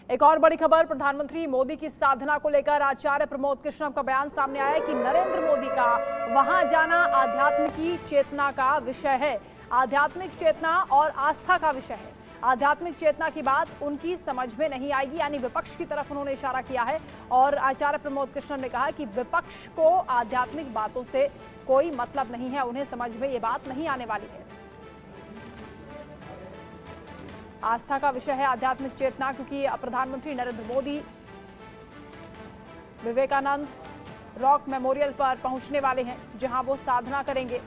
एक और बड़ी खबर, प्रधानमंत्री मोदी की साधना को लेकर आचार्य प्रमोद कृष्णम का बयान सामने आया कि नरेंद्र मोदी का वहां जाना आध्यात्मिकी चेतना का विषय है। आध्यात्मिक चेतना और आस्था का विषय है। आध्यात्मिक चेतना की बात उनकी समझ में नहीं आएगी, यानी विपक्ष की तरफ उन्होंने इशारा किया है। और आचार्य प्रमोद कृष्णम ने कहा कि विपक्ष को आध्यात्मिक बातों से कोई मतलब नहीं है, उन्हें समझ में ये बात नहीं आने वाली है। आस्था का विषय है आध्यात्मिक चेतना, क्योंकि प्रधानमंत्री नरेंद्र मोदी विवेकानंद रॉक मेमोरियल पर पहुंचने वाले हैं, जहां वो साधना करेंगे।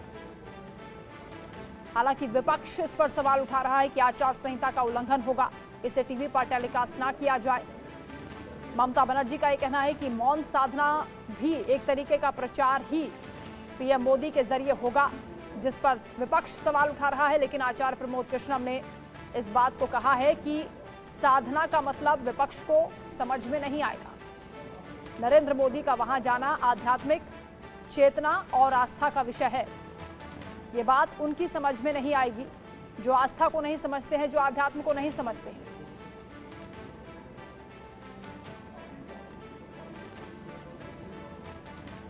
हालांकि विपक्ष इस पर सवाल उठा रहा है कि आचार संहिता का उल्लंघन होगा, इसे टीवी पर टेलीकास्ट ना किया जाए। ममता बनर्जी का यह कहना है कि मौन साधना भी एक तरीके का प्रचार ही पीएम मोदी के जरिए होगा, जिस पर विपक्ष सवाल उठा रहा है। लेकिन आचार्य प्रमोद कृष्णम ने इस बात को कहा है कि साधना का मतलब विपक्ष को समझ में नहीं आएगा। नरेंद्र मोदी का वहां जाना आध्यात्मिक चेतना और आस्था का विषय है। ये बात उनकी समझ में नहीं आएगी, जो आस्था को नहीं समझते हैं, जो आध्यात्म को नहीं समझते हैं।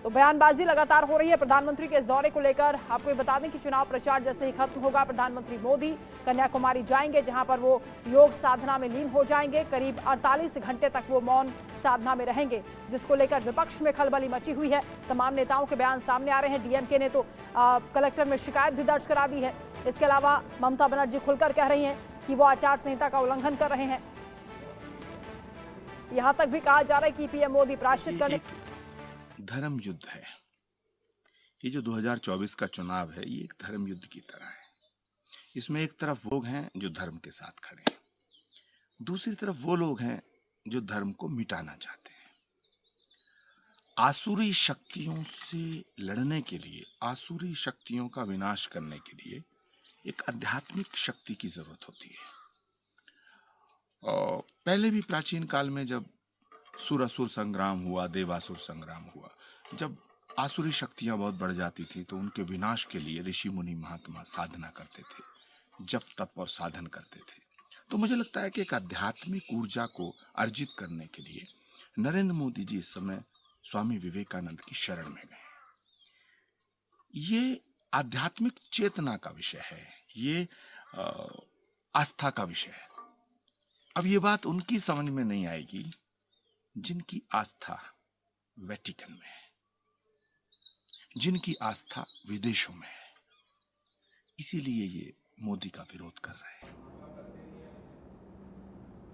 तो बयानबाजी लगातार हो रही है प्रधानमंत्री के इस दौरे को लेकर। आपको ये बता दें कि चुनाव प्रचार जैसे ही खत्म होगा, प्रधानमंत्री मोदी कन्याकुमारी जाएंगे, जहां पर वो योग साधना में लीन हो जाएंगे। करीब 48 घंटे तक वो मौन साधना में रहेंगे, जिसको लेकर विपक्ष में खलबली मची हुई है। तमाम नेताओं के बयान सामने आ रहे हैं। डीएमके ने तो कलेक्टर में शिकायत भी दर्ज करा दी है। इसके अलावा ममता बनर्जी खुलकर कह रही हैं कि वो आचार संहिता का उल्लंघन कर रहे हैं। यहां तक भी कहा जा रहा है कि पीएम मोदी प्रायश्चित करने धर्म युद्ध है। ये जो 2024 का चुनाव है, ये एक धर्म युद्ध की तरह है। इसमें एक तरफ वो लोग हैं जो धर्म के साथ खड़े हैं, दूसरी तरफ वो लोग हैं जो धर्म को मिटाना चाहते हैं। आसुरी शक्तियों से लड़ने के लिए, आसुरी शक्तियों का विनाश करने के लिए एक आध्यात्मिक शक्ति की जरूरत होती है। और पहले भी प्राचीन काल में जब सुरासुर संग्राम हुआ, देवासुर संग्राम हुआ, जब आसुरी शक्तियां बहुत बढ़ जाती थी, तो उनके विनाश के लिए ऋषि मुनि महात्मा साधना करते थे, जप तप और साधन करते थे। तो मुझे लगता है कि एक आध्यात्मिक ऊर्जा को अर्जित करने के लिए नरेंद्र मोदी जी इस समय स्वामी विवेकानंद की शरण में गए। ये आध्यात्मिक चेतना का विषय है, ये आस्था का विषय है। अब ये बात उनकी समझ में नहीं आएगी जिनकी आस्था वेटिकन में है, जिनकी आस्था विदेशों में है। इसीलिए ये मोदी का विरोध कर रहे हैं।